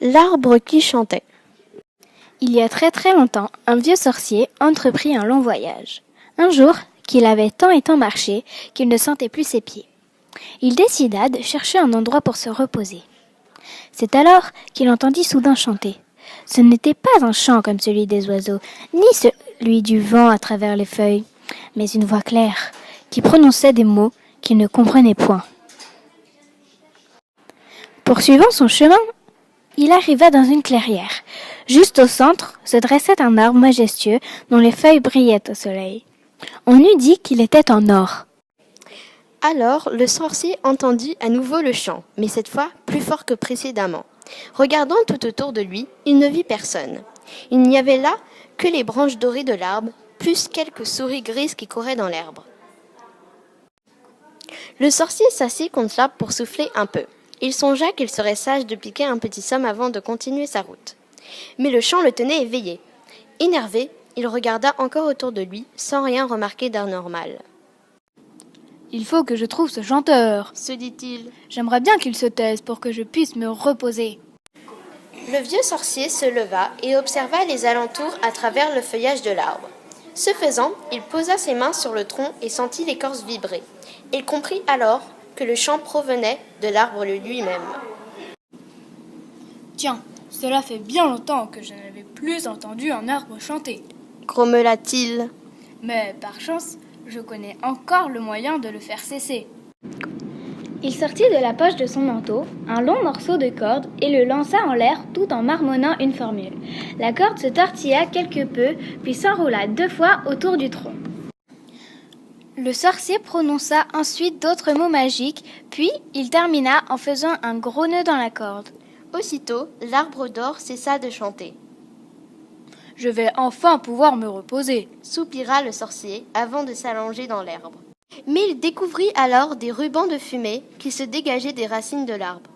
L'arbre qui chantait. Il y a très très longtemps, un vieux sorcier entreprit un long voyage. Un jour, qu'il avait tant et tant marché qu'il ne sentait plus ses pieds. Il décida de chercher un endroit pour se reposer. C'est alors qu'il entendit soudain chanter. Ce n'était pas un chant comme celui des oiseaux, ni celui du vent à travers les feuilles, mais une voix claire qui prononçait des mots qu'il ne comprenait point. Poursuivant son chemin, il arriva dans une clairière. Juste au centre se dressait un arbre majestueux dont les feuilles brillaient au soleil. On eût dit qu'il était en or. Alors le sorcier entendit à nouveau le chant, mais cette fois plus fort que précédemment. Regardant tout autour de lui, il ne vit personne. Il n'y avait là que les branches dorées de l'arbre, plus quelques souris grises qui couraient dans l'herbe. Le sorcier s'assit contre l'arbre pour souffler un peu. Il songea qu'il serait sage de piquer un petit somme avant de continuer sa route. Mais le chant le tenait éveillé. Énervé, il regarda encore autour de lui, sans rien remarquer d'anormal. « Il faut que je trouve ce chanteur, » se dit-il. « J'aimerais bien qu'il se taise pour que je puisse me reposer. » Le vieux sorcier se leva et observa les alentours à travers le feuillage de l'arbre. Ce faisant, il posa ses mains sur le tronc et sentit l'écorce vibrer. Il comprit alors que le chant provenait de l'arbre lui-même. « Tiens, cela fait bien longtemps que je n'avais plus entendu un arbre chanter. » grommela-t-il. « Mais par chance, je connais encore le moyen de le faire cesser. » Il sortit de la poche de son manteau un long morceau de corde et le lança en l'air tout en marmonnant une formule. La corde se tortilla quelque peu, puis s'enroula 2 fois autour du tronc. Le sorcier prononça ensuite d'autres mots magiques, puis il termina en faisant un gros nœud dans la corde. Aussitôt, l'arbre d'or cessa de chanter. « Je vais enfin pouvoir me reposer, » soupira le sorcier avant de s'allonger dans l'herbe. Mais il découvrit alors des rubans de fumée qui se dégageaient des racines de l'arbre.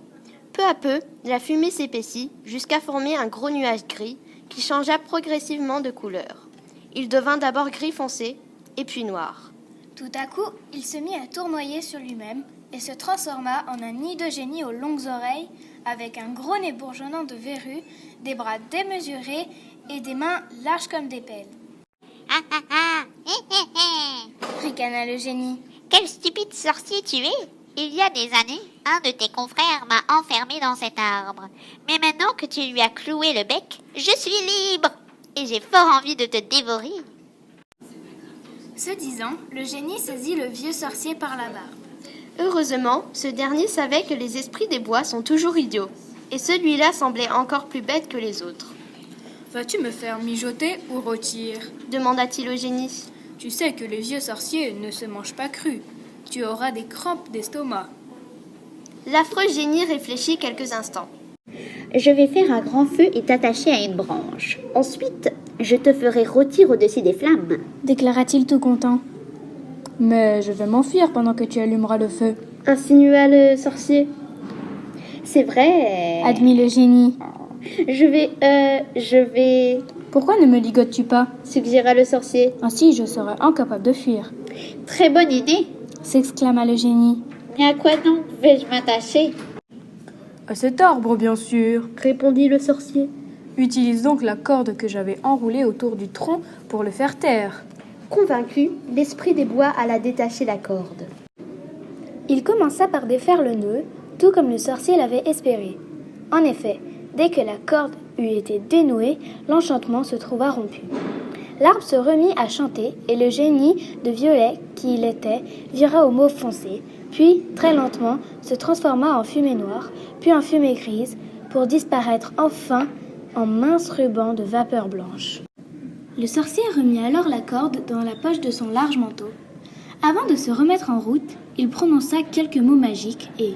Peu à peu, la fumée s'épaissit jusqu'à former un gros nuage gris qui changea progressivement de couleur. Il devint d'abord gris foncé et puis noir. Tout à coup, il se mit à tournoyer sur lui-même et se transforma en un nid de génie aux longues oreilles, avec un gros nez bourgeonnant de verrues, des bras démesurés et des mains larges comme des pelles. Ah ah ah, hé hé hé. Ricana le génie. Quel stupide sorcier tu es! Il y a des années, un de tes confrères m'a enfermé dans cet arbre. Mais maintenant que tu lui as cloué le bec, je suis libre et j'ai fort envie de te dévorer. Ce disant, le génie saisit le vieux sorcier par la barbe. Heureusement, ce dernier savait que les esprits des bois sont toujours idiots, et celui-là semblait encore plus bête que les autres. « Vas-tu me faire mijoter ou rôtir ?» demanda-t-il au génie. « Tu sais que les vieux sorciers ne se mangent pas crus. Tu auras des crampes d'estomac. » L'affreux génie réfléchit quelques instants. Je vais faire un grand feu et t'attacher à une branche. Ensuite, je te ferai rôtir au-dessus des flammes, déclara-t-il tout content. « Mais je vais m'enfuir pendant que tu allumeras le feu, » insinua le sorcier. C'est vrai, admit le génie. Je vais... Pourquoi ne me ligotes-tu pas ? suggéra le sorcier. Ainsi, je serai incapable de fuir. Très bonne idée. S'exclama le génie. Mais à quoi donc vais-je m'attacher ? À cet arbre, bien sûr, répondit le sorcier. Utilise donc la corde que j'avais enroulée autour du tronc pour le faire taire. Convaincu, l'esprit des bois alla détacher la corde. Il commença par défaire le nœud, tout comme le sorcier l'avait espéré. En effet, dès que la corde eut été dénouée, l'enchantement se trouva rompu. L'arbre se remit à chanter et le génie de violet qu'il était vira au mauve foncé, puis, très lentement, se transforma en fumée noire, puis en fumée grise, pour disparaître enfin en mince ruban de vapeur blanche. Le sorcier remit alors la corde dans la poche de son large manteau. Avant de se remettre en route, il prononça quelques mots magiques et,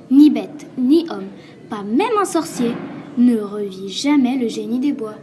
ni bête, ni homme, pas même un sorcier, ne revit jamais le génie des bois.